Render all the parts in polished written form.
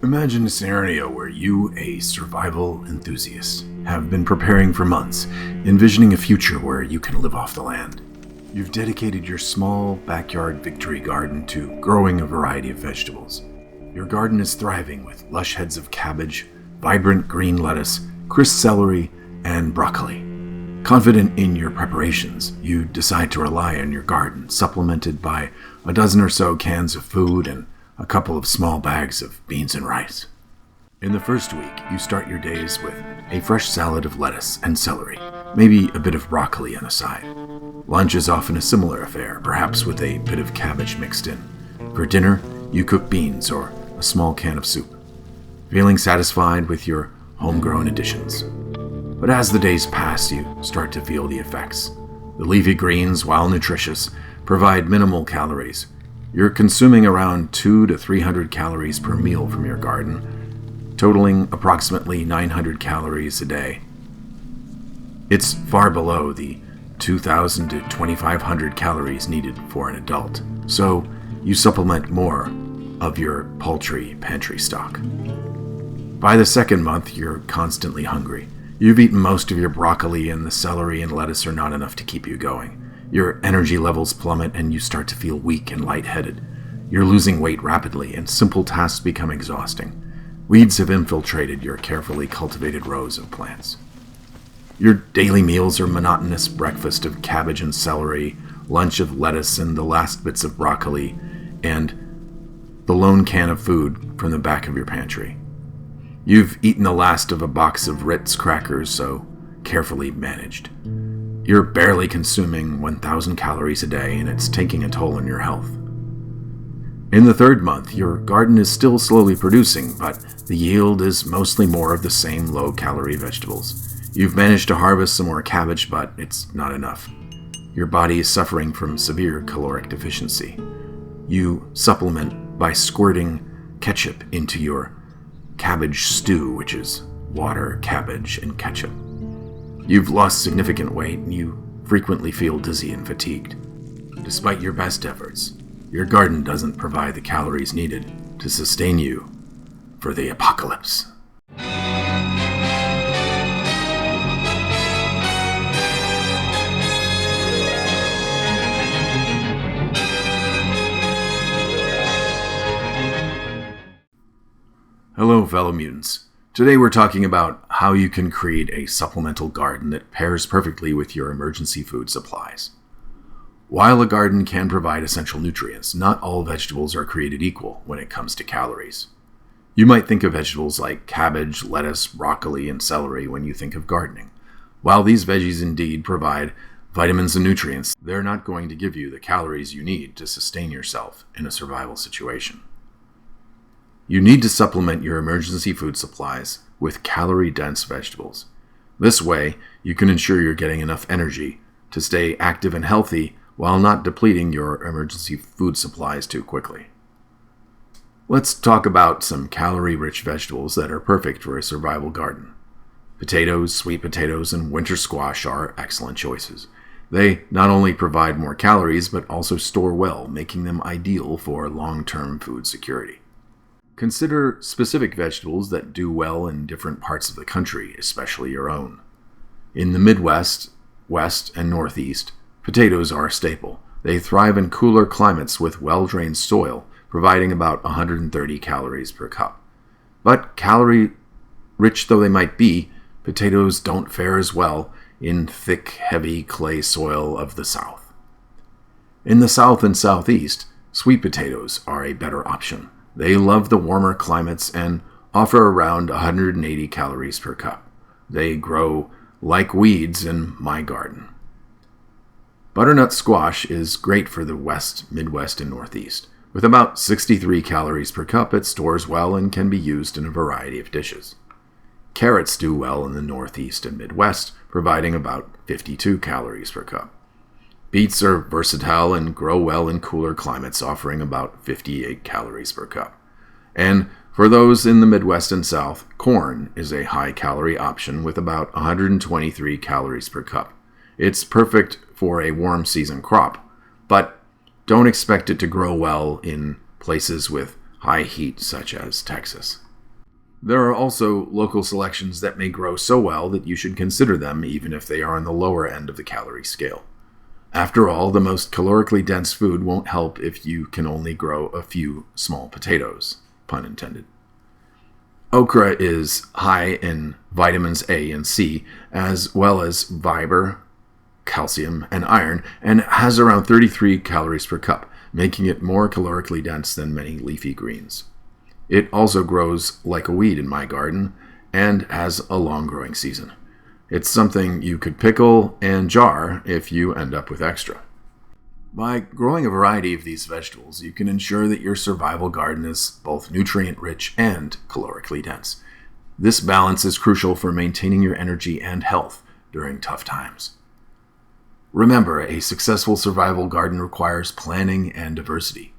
Imagine a scenario where you, a survival enthusiast, have been preparing for months, envisioning a future where you can live off the land. You've dedicated your small backyard victory garden to growing a variety of vegetables. Your garden is thriving with lush heads of cabbage, vibrant green lettuce, crisp celery, and broccoli. Confident in your preparations, you decide to rely on your garden, supplemented by a dozen or so cans of food and a couple of small bags of beans and rice. In the first week, you start your days with a fresh salad of lettuce and celery, maybe a bit of broccoli on the side. Lunch is often a similar affair, perhaps with a bit of cabbage mixed in. For dinner, you cook beans or a small can of soup, feeling satisfied with your homegrown additions. But as the days pass, you start to feel the effects. The leafy greens, while nutritious, provide minimal calories. You're consuming around 200 to 300 calories per meal from your garden, totaling approximately 900 calories a day. It's far below the 2,000 to 2,500 calories needed for an adult, so you supplement more of your paltry pantry stock. By the second month, you're constantly hungry. You've eaten most of your broccoli, and the celery and lettuce are not enough to keep you going. Your energy levels plummet and you start to feel weak and lightheaded. You're losing weight rapidly and simple tasks become exhausting. Weeds have infiltrated your carefully cultivated rows of plants. Your daily meals are monotonous breakfast of cabbage and celery, lunch of lettuce and the last bits of broccoli, and the lone can of food from the back of your pantry. You've eaten the last of a box of Ritz crackers, so carefully managed. You're barely consuming 1,000 calories a day, and it's taking a toll on your health. In the third month, your garden is still slowly producing, but the yield is mostly more of the same low-calorie vegetables. You've managed to harvest some more cabbage, but it's not enough. Your body is suffering from severe caloric deficiency. You supplement by squirting ketchup into your cabbage stew, which is water, cabbage, and ketchup. You've lost significant weight and you frequently feel dizzy and fatigued. Despite your best efforts, your garden doesn't provide the calories needed to sustain you for the apocalypse. Hello, fellow mutants. Today we're talking about how you can create a supplemental garden that pairs perfectly with your emergency food supplies. While a garden can provide essential nutrients, not all vegetables are created equal when it comes to calories. You might think of vegetables like cabbage, lettuce, broccoli, and celery when you think of gardening. While these veggies indeed provide vitamins and nutrients, they're not going to give you the calories you need to sustain yourself in a survival situation. You need to supplement your emergency food supplies with calorie-dense vegetables. This way, you can ensure you're getting enough energy to stay active and healthy while not depleting your emergency food supplies too quickly. Let's talk about some calorie-rich vegetables that are perfect for a survival garden. Potatoes, sweet potatoes, and winter squash are excellent choices. They not only provide more calories, but also store well, making them ideal for long-term food security. Consider specific vegetables that do well in different parts of the country, especially your own. In the Midwest, West, and Northeast, potatoes are a staple. They thrive in cooler climates with well-drained soil, providing about 130 calories per cup. But calorie-rich though they might be, potatoes don't fare as well in thick, heavy clay soil of the South. In the South and Southeast, sweet potatoes are a better option. They love the warmer climates and offer around 180 calories per cup. They grow like weeds in my garden. Butternut squash is great for the West, Midwest, and Northeast. With about 63 calories per cup, it stores well and can be used in a variety of dishes. Carrots do well in the Northeast and Midwest, providing about 52 calories per cup. Beets are versatile and grow well in cooler climates, offering about 58 calories per cup. And for those in the Midwest and South, corn is a high-calorie option with about 123 calories per cup. It's perfect for a warm season crop, but don't expect it to grow well in places with high heat such as Texas. There are also local selections that may grow so well that you should consider them even if they are on the lower end of the calorie scale. After all, the most calorically dense food won't help if you can only grow a few small potatoes, pun intended. Okra is high in vitamins A and C, as well as fiber, calcium, and iron, and has around 33 calories per cup, making it more calorically dense than many leafy greens. It also grows like a weed in my garden and has a long growing season. It's something you could pickle and jar if you end up with extra. By growing a variety of these vegetables, you can ensure that your survival garden is both nutrient-rich and calorically dense. This balance is crucial for maintaining your energy and health during tough times. Remember, a successful survival garden requires planning and diversity.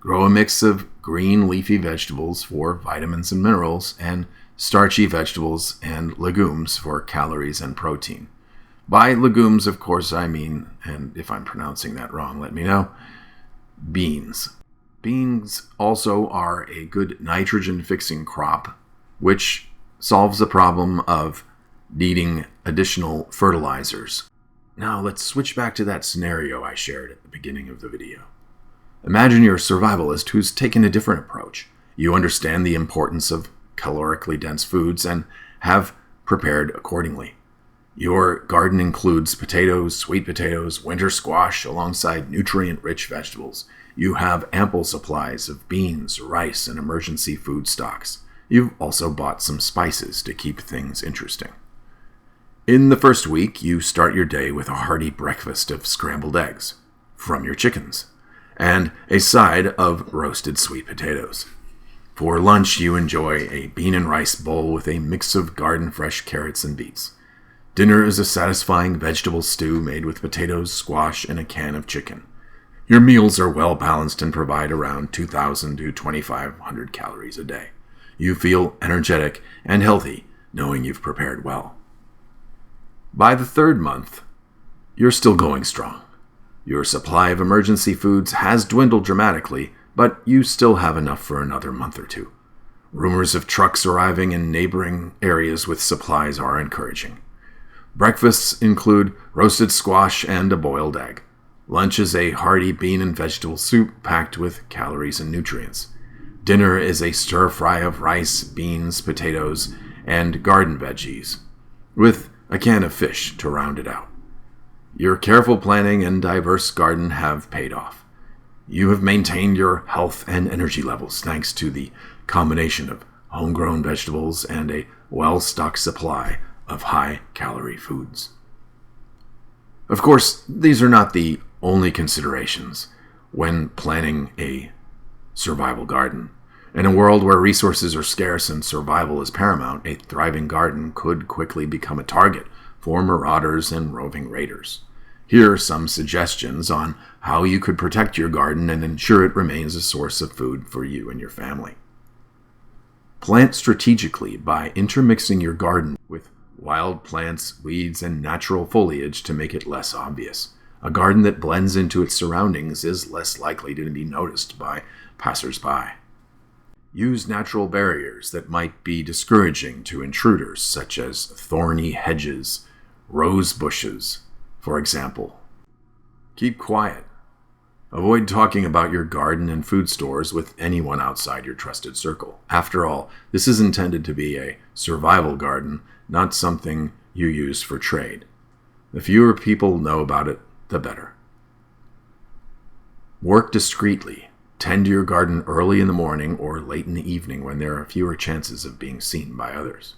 Grow a mix of green leafy vegetables for vitamins and minerals, and starchy vegetables and legumes for calories and protein. By legumes, of course, I mean, and if I'm pronouncing that wrong, let me know, beans. Beans also are a good nitrogen-fixing crop, which solves the problem of needing additional fertilizers. Now let's switch back to that scenario I shared at the beginning of the video. Imagine you're a survivalist who's taken a different approach. You understand the importance of calorically dense foods and have prepared accordingly. Your garden includes potatoes, sweet potatoes, winter squash, alongside nutrient-rich vegetables. You have ample supplies of beans, rice, and emergency food stocks. You've also bought some spices to keep things interesting. In the first week, you start your day with a hearty breakfast of scrambled eggs from your chickens and a side of roasted sweet potatoes. For lunch, you enjoy a bean and rice bowl with a mix of garden-fresh carrots and beets. Dinner is a satisfying vegetable stew made with potatoes, squash, and a can of chicken. Your meals are well-balanced and provide around 2,000 to 2,500 calories a day. You feel energetic and healthy, knowing you've prepared well. By the third month, you're still going strong. Your supply of emergency foods has dwindled dramatically, but you still have enough for another month or two. Rumors of trucks arriving in neighboring areas with supplies are encouraging. Breakfasts include roasted squash and a boiled egg. Lunch is a hearty bean and vegetable soup packed with calories and nutrients. Dinner is a stir-fry of rice, beans, potatoes, and garden veggies, with a can of fish to round it out. Your careful planning and diverse garden have paid off. You have maintained your health and energy levels thanks to the combination of homegrown vegetables and a well-stocked supply of high-calorie foods. Of course, these are not the only considerations when planning a survival garden. In a world where resources are scarce and survival is paramount, a thriving garden could quickly become a target for marauders and roving raiders. Here are some suggestions on how you could protect your garden and ensure it remains a source of food for you and your family. Plant strategically by intermixing your garden with wild plants, weeds, and natural foliage to make it less obvious. A garden that blends into its surroundings is less likely to be noticed by passers-by. Use natural barriers that might be discouraging to intruders, such as thorny hedges, rose bushes, for example. Keep quiet. Avoid talking about your garden and food stores with anyone outside your trusted circle. After all, this is intended to be a survival garden, not something you use for trade. The fewer people know about it, the better. Work discreetly. Tend to your garden early in the morning or late in the evening when there are fewer chances of being seen by others.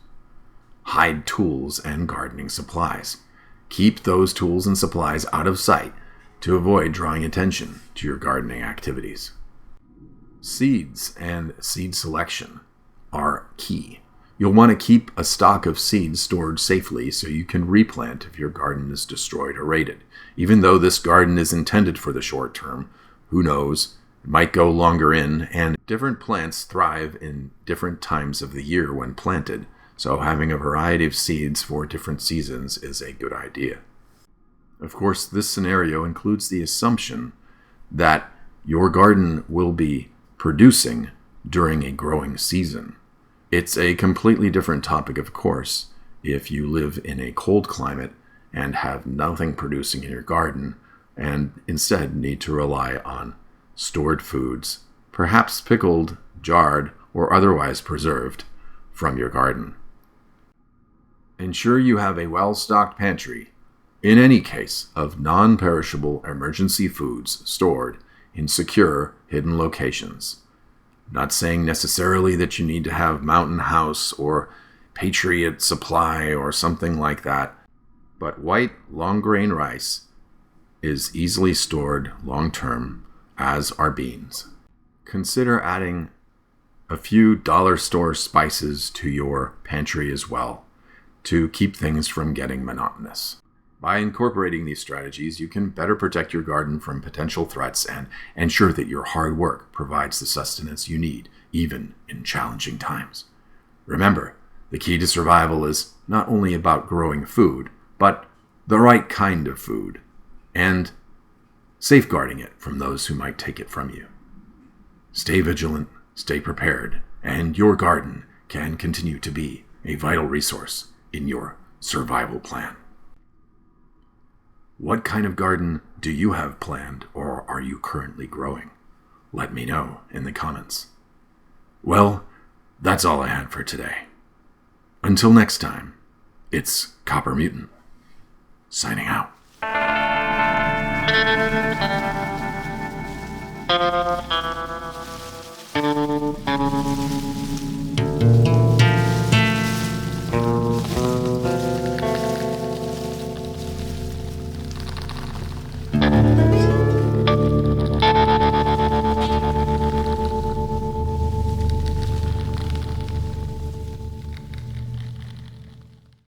Hide tools and gardening supplies. Keep those tools and supplies out of sight to avoid drawing attention to your gardening activities. Seeds and seed selection are key. You'll want to keep a stock of seeds stored safely so you can replant if your garden is destroyed or raided. Even though this garden is intended for the short term, who knows? It might go longer in, and different plants thrive in different times of the year when planted, so having a variety of seeds for different seasons is a good idea. Of course, this scenario includes the assumption that your garden will be producing during a growing season. It's a completely different topic, of course, if you live in a cold climate and have nothing producing in your garden and instead need to rely on stored foods, perhaps pickled, jarred, or otherwise preserved, from your garden. Ensure you have a well-stocked pantry, in any case, of non-perishable emergency foods stored in secure, hidden locations. Not saying necessarily that you need to have Mountain House or Patriot Supply or something like that, but white, long-grain rice is easily stored long-term, as are beans. Consider adding a few dollar store spices to your pantry as well, to keep things from getting monotonous. By incorporating these strategies, you can better protect your garden from potential threats and ensure that your hard work provides the sustenance you need, even in challenging times. Remember, the key to survival is not only about growing food, but the right kind of food, and safeguarding it from those who might take it from you. Stay vigilant, stay prepared, and your garden can continue to be a vital resource in your survival plan. What kind of garden do you have planned or are you currently growing? Let me know in the comments. Well, that's all I had for today. Until next time, it's Copper Mutant, signing out.